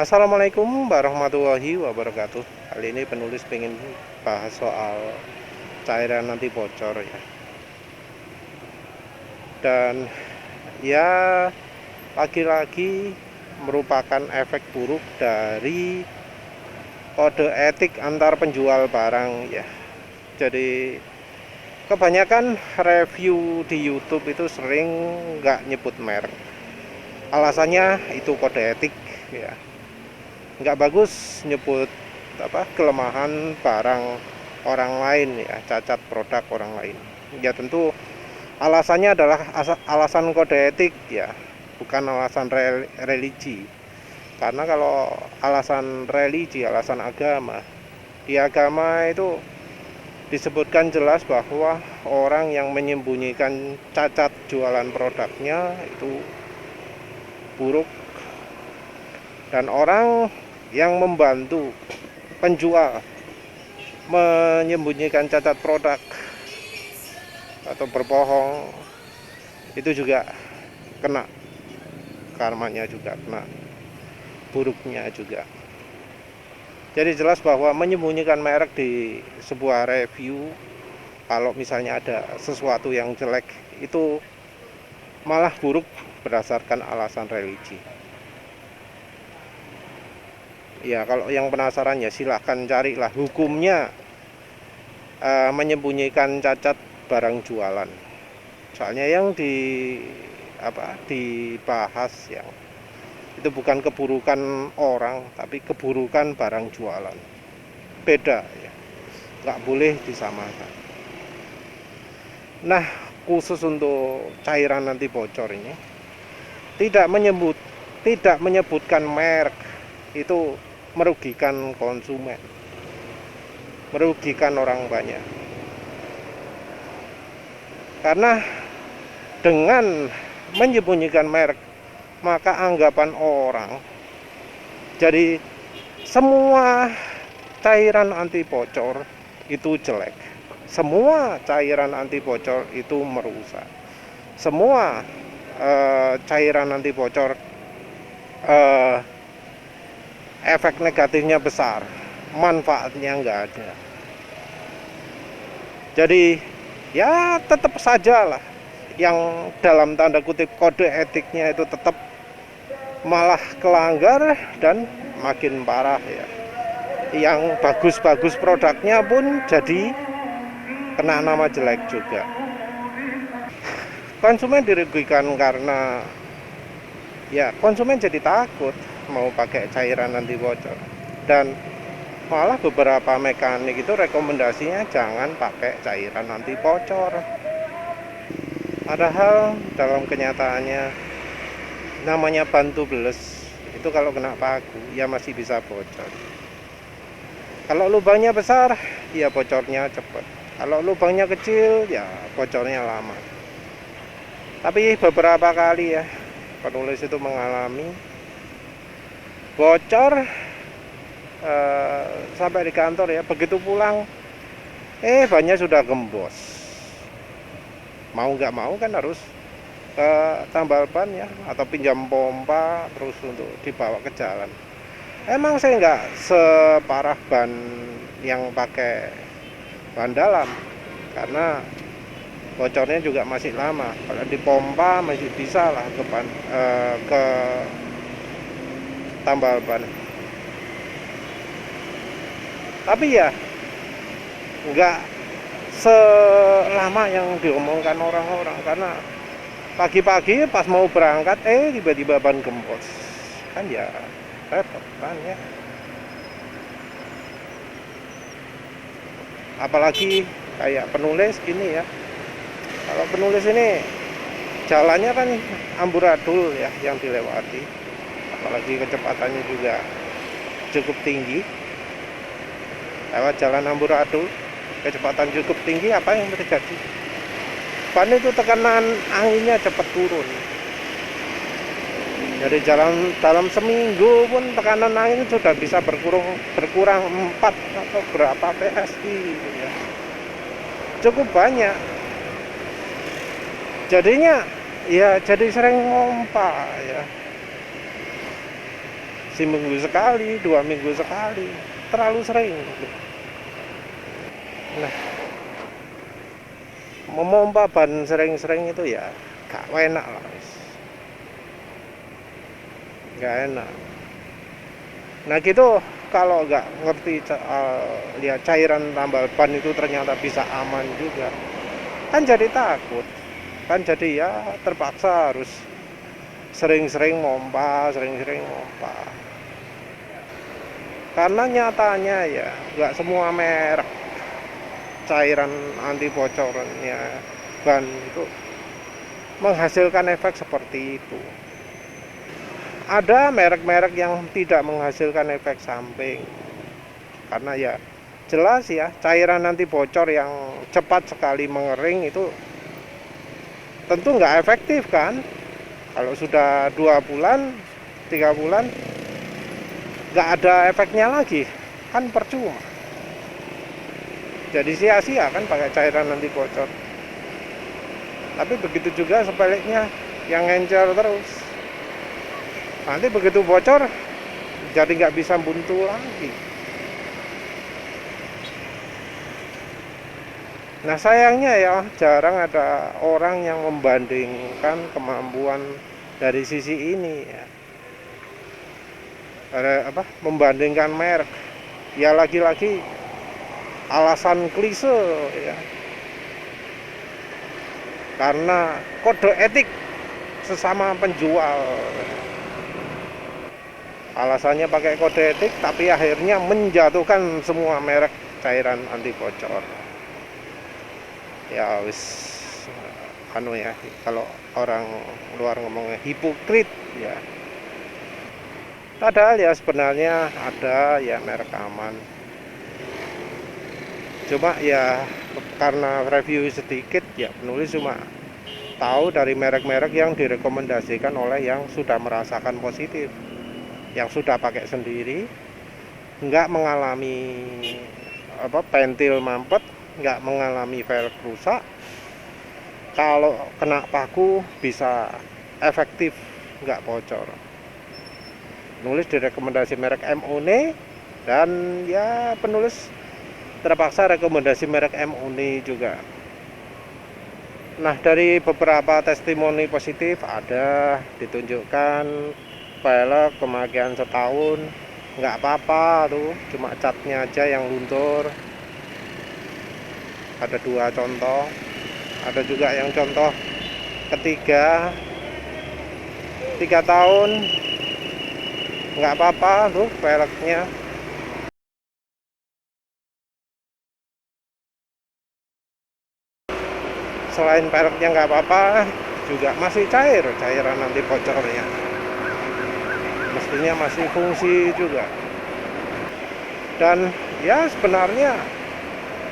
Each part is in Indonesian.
Assalamualaikum warahmatullahi wabarakatuh. Kali ini penulis pengen bahas soal cairan nanti bocor ya. Dan ya lagi-lagi merupakan efek buruk dari kode etik antar penjual barang ya. Jadi kebanyakan review di YouTube itu sering nggak nyebut merek. Alasannya itu kode etik ya. Nggak bagus nyebut kelemahan barang orang lain ya, cacat produk orang lain ya. Tentu alasannya adalah alasan kode etik ya, bukan alasan religi. Karena kalau alasan religi, alasan agama, di agama itu disebutkan jelas bahwa orang yang menyembunyikan cacat jualan produknya itu buruk, dan orang yang membantu penjual menyembunyikan cacat produk atau berbohong itu juga kena karmanya, juga kena buruknya juga. Jadi jelas bahwa menyembunyikan merek di sebuah review, kalau misalnya ada sesuatu yang jelek, itu malah buruk berdasarkan alasan religi. Ya kalau yang penasaran ya silahkan carilah hukumnya menyembunyikan cacat barang jualan. Soalnya yang dibahas yang itu bukan keburukan orang, tapi keburukan barang jualan. Beda ya, nggak boleh disamakan. Nah, khusus untuk cairan nanti bocor ini tidak menyebutkan merek, itu merugikan konsumen, merugikan orang banyak. Karena dengan menyembunyikan merek, maka anggapan orang jadi semua cairan anti bocor itu jelek, semua cairan anti bocor itu merusak, semua cairan anti bocor efek negatifnya besar, manfaatnya nggak ada. Jadi ya tetap sajalah yang dalam tanda kutip kode etiknya itu tetap malah kelanggar dan makin parah ya. Yang bagus-bagus produknya pun jadi kena nama jelek juga. Konsumen dirugikan karena ya konsumen jadi takut mau pakai cairan anti bocor, dan malah beberapa mekanik itu rekomendasinya jangan pakai cairan anti bocor. Padahal dalam kenyataannya namanya ban tubles itu kalau kena paku ya masih bisa bocor. Kalau lubangnya besar ya bocornya cepat, kalau lubangnya kecil ya bocornya lama. Tapi beberapa kali ya penulis itu mengalami bocor sampai di kantor ya, begitu pulang bannya sudah gembos. Mau nggak mau kan harus ke tambal ban ya, atau pinjam pompa terus untuk dibawa ke jalan. Emang saya nggak separah ban yang pakai ban dalam, karena bocornya juga masih lama. Kalau dipompa masih bisa lah ke tambal ban. Tapi ya nggak selama yang diomongkan orang-orang, karena pagi-pagi pas mau berangkat tiba-tiba ban gembos kan ya repot kan ya. Apalagi kayak penulis gini ya, kalau penulis ini jalannya kan amburadul ya yang dilewati, apalagi kecepatannya juga cukup tinggi. Lewat jalan amburadul kecepatan cukup tinggi, apa yang terjadi? Ban itu tekanan anginnya cepat turun. Jadi dalam seminggu pun tekanan angin sudah bisa berkurang 4 atau berapa PSI ya. Cukup banyak. Jadinya ya jadi sering ngompa ya. seminggu sekali, 2 minggu sekali, terlalu sering. Nah, memompa ban sering-sering itu ya gak enak lah, gak enak. Nah gitu, kalau nggak ngerti lihat cairan tambal ban itu ternyata bisa aman juga, kan jadi takut, kan jadi ya terpaksa harus sering-sering mompa, karena nyatanya ya nggak semua merek cairan anti bocornya ban itu menghasilkan efek seperti itu. Ada merek-merek yang tidak menghasilkan efek samping, karena ya jelas ya cairan anti bocor yang cepat sekali mengering itu tentu nggak efektif kan. Kalau sudah 2 bulan 3 bulan nggak ada efeknya lagi, kan percuma, jadi sia-sia kan pakai cairan anti bocor. Tapi begitu juga sebaliknya, yang encer terus, nanti begitu bocor jadi nggak bisa buntu lagi. Nah sayangnya ya jarang ada orang yang membandingkan kemampuan dari sisi ini ya. Membandingkan merek ya, lagi-lagi alasan klise ya, karena kode etik sesama penjual. Alasannya pakai kode etik, tapi akhirnya menjatuhkan semua merek cairan anti bocor. Ya wis ya, kalau orang luar ngomongnya hipokrit ya. Padahal ya sebenarnya ada ya merek aman. Cuma ya karena review sedikit ya, penulis cuma tahu dari merek-merek yang direkomendasikan oleh yang sudah merasakan positif, yang sudah pakai sendiri, nggak mengalami pentil mampet, nggak mengalami velg rusak, kalau kena paku bisa efektif, nggak bocor. Penulis direkomendasi merek MONE, dan ya penulis terpaksa rekomendasi merek MONE juga. Nah dari beberapa testimoni positif ada ditunjukkan velg pemakaian setahun nggak apa-apa tuh, cuma catnya aja yang luntur. Ada 2 contoh. Ada juga yang contoh ketiga 3 tahun nggak apa-apa tuh velgnya. Selain velgnya nggak apa-apa, juga masih cairan anti bocornya, mestinya masih fungsi juga. Dan ya sebenarnya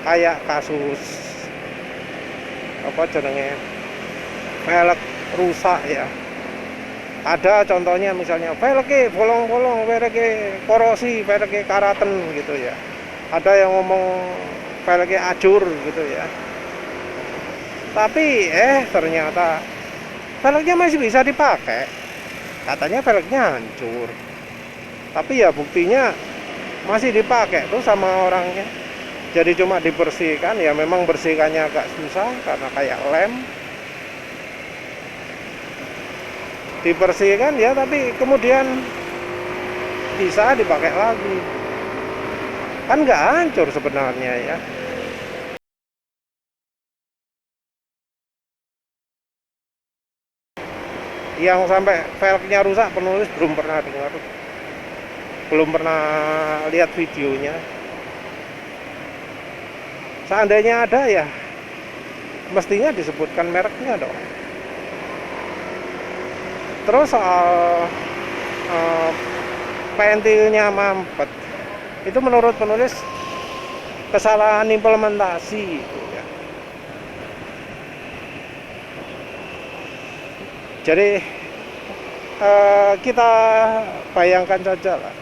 kayak kasus velg rusak ya, ada contohnya misalnya velgnya bolong-bolong, velgnya korosi, velgnya karaten gitu ya. Ada yang ngomong velgnya ajur gitu ya, tapi ternyata velgnya masih bisa dipakai. Katanya velgnya hancur, tapi ya buktinya masih dipakai tuh sama orangnya. Jadi cuma dibersihkan, ya memang bersihkannya agak susah karena kayak lem. Dibersihkan ya, tapi kemudian bisa dipakai lagi. Kan nggak hancur sebenarnya ya. Yang sampai velgnya rusak penulis belum pernah dengar, belum pernah lihat videonya. Seandainya ada ya mestinya disebutkan mereknya dong. Terus soal pentilnya mampet, itu menurut penulis kesalahan implementasi itu ya. Jadi kita bayangkan saja lah,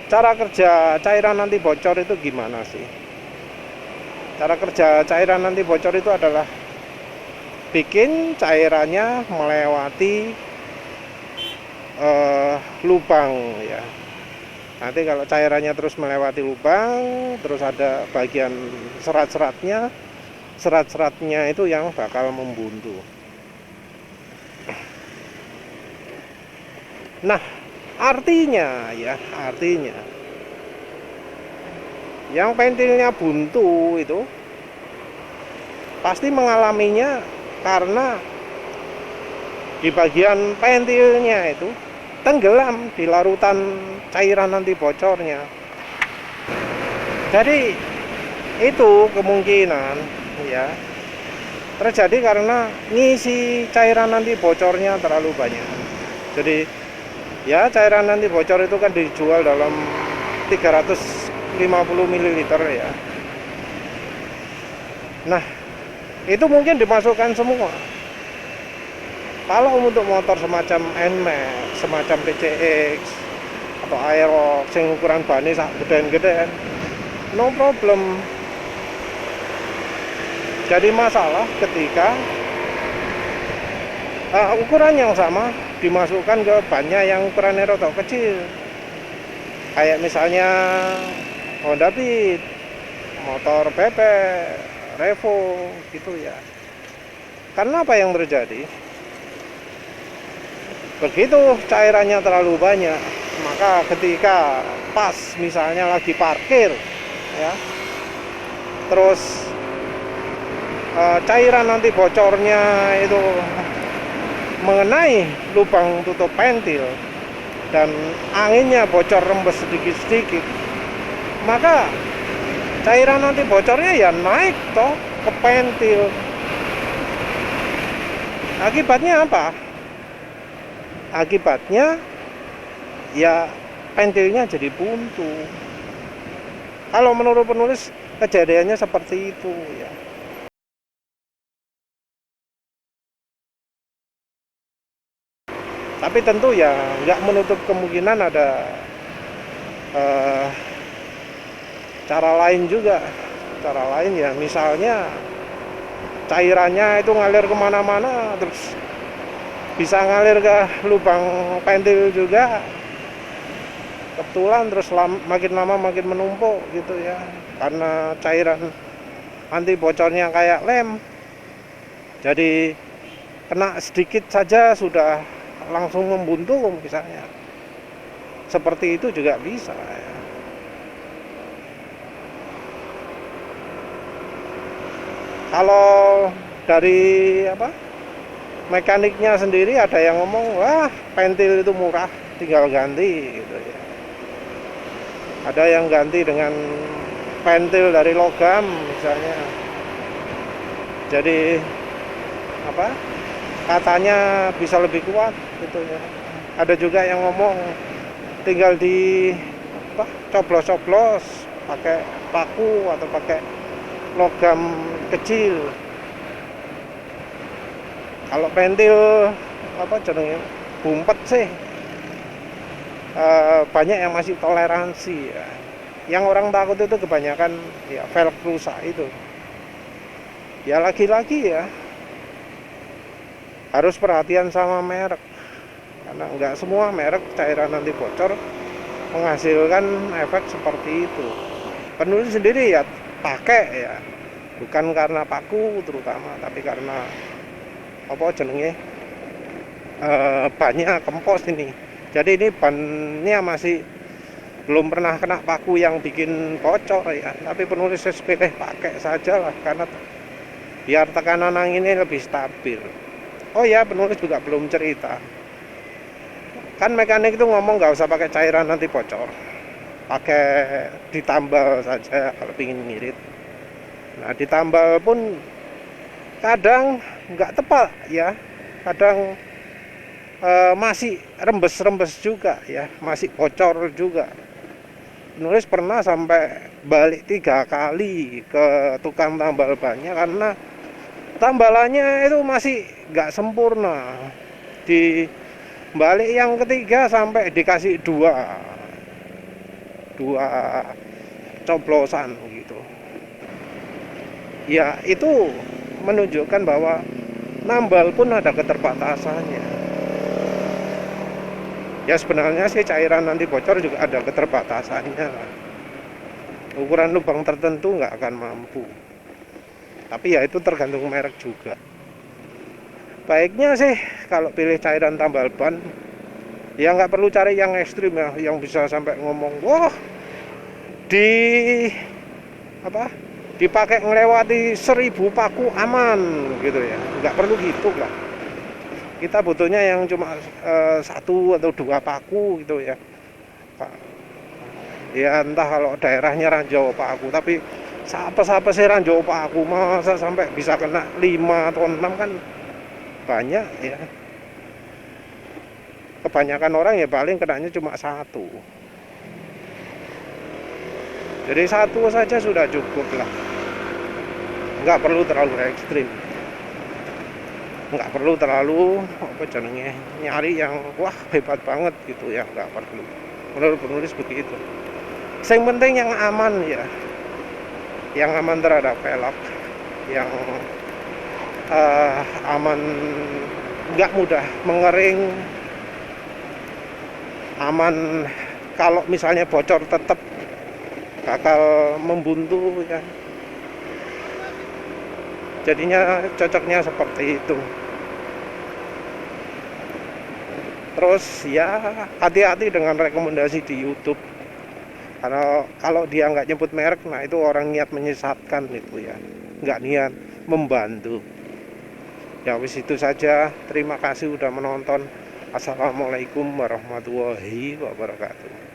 cara kerja cairan anti bocor itu gimana sih? Cara kerja cairan anti bocor itu adalah bikin cairannya melewati lubang ya. Nanti kalau cairannya terus melewati lubang, terus ada bagian serat-seratnya itu yang bakal membuntu. Nah, artinya yang pentilnya buntu itu pasti mengalaminya karena di bagian pentilnya itu tenggelam di larutan cairan anti bocornya. Jadi itu kemungkinan ya terjadi karena ngisi cairan anti bocornya terlalu banyak. Jadi ya cairan anti bocor itu kan dijual dalam 350 ml ya. Nah, itu mungkin dimasukkan semua. Kalau untuk motor semacam NMAX, semacam PCX atau Aerox yang ukuran bani sak geden-geden, no problem. Jadi masalah ketika ukuran yang sama dimasukkan ke bannya yang ukurannya rotok kecil, kayak misalnya Honda Beat, motor bebek, Revo gitu ya. Karena apa yang terjadi? Begitu cairannya terlalu banyak, maka ketika pas misalnya lagi parkir ya, terus cairan anti bocornya itu mengenai lubang tutup pentil dan anginnya bocor rembes sedikit-sedikit, maka cairan anti bocornya ya naik toh ke pentil. Akibatnya apa? Akibatnya ya pentilnya jadi buntu. Kalau menurut penulis kejadiannya seperti itu ya. Tapi tentu ya nggak menutup kemungkinan ada cara lain juga. Cara lain ya misalnya cairannya itu ngalir kemana-mana, terus bisa ngalir ke lubang pentil juga, kebetulan terus makin lama makin menumpuk gitu ya, karena cairan anti bocornya kayak lem, jadi kena sedikit saja sudah langsung membuntu misalnya. Seperti itu juga bisa ya. Kalau dari mekaniknya sendiri ada yang ngomong, wah pentil itu murah, tinggal ganti gitu ya. Ada yang ganti dengan pentil dari logam misalnya. Jadi katanya bisa lebih kuat gitu ya. Ada juga yang ngomong tinggal di coblos-coblos pakai paku atau pakai logam kecil. Kalau pentil bumpet sih banyak yang masih toleransi ya. Yang orang takut itu kebanyakan ya velg rusak itu. Ya lagi-lagi ya harus perhatian sama merek, karena nggak semua merek cairan anti bocor menghasilkan efek seperti itu. Penulis sendiri ya pakai ya, bukan karena paku terutama, tapi karena bannya kempos ini. Jadi ini bannya masih belum pernah kena paku yang bikin bocor ya, tapi penulis pilih pakai saja lah, karena biar tekanan anginnya lebih stabil. Oh ya, penulis juga belum cerita, kan mekanik itu ngomong nggak usah pakai cairan anti bocor, pakai ditambal saja kalau ingin ngirit. Nah, ditambal pun kadang nggak tepat ya, kadang masih rembes-rembes juga ya, masih bocor juga. Penulis pernah sampai balik 3 kali ke tukang tambal bannya karena tambalannya itu masih nggak sempurna. Di balik yang ketiga sampai dikasih dua coblosan gitu ya. Itu menunjukkan bahwa nambal pun ada keterbatasannya. Ya sebenarnya sih cairan nanti bocor juga ada keterbatasannya. Ukuran lubang tertentu nggak akan mampu. Tapi ya itu tergantung merek juga. Baiknya sih kalau pilih cairan tambal ban, ya nggak perlu cari yang ekstrim ya, yang bisa sampai ngomong, wah di apa dipakai melewati 1000 paku aman gitu ya, nggak perlu gitu lah. Kita butuhnya yang cuma 1 atau 2 paku gitu ya Pak. Ya entah kalau daerahnya ranjau paku, tapi apa sih ranjau paku masa sampai bisa kena 5 atau 6 kan banyak ya. Kebanyakan orang ya paling kenanya cuma 1. Jadi 1 saja sudah cukup lah, nggak perlu terlalu ekstrim, nggak perlu terlalu apa jenenge nyari yang wah hebat banget gitu ya, nggak perlu. Menurut penulis begitu. Yang penting yang aman ya, yang aman terhadap velg, yang aman, nggak mudah mengering, aman kalau misalnya bocor tetap bakal membuntu ya. Jadinya cocoknya seperti itu. Terus ya hati-hati dengan rekomendasi di YouTube, karena kalau dia nggak nyebut merek, nah itu orang niat menyesatkan itu ya, nggak niat membantu. Ya wis itu saja, terima kasih udah menonton. Assalamualaikum warahmatullahi wabarakatuh.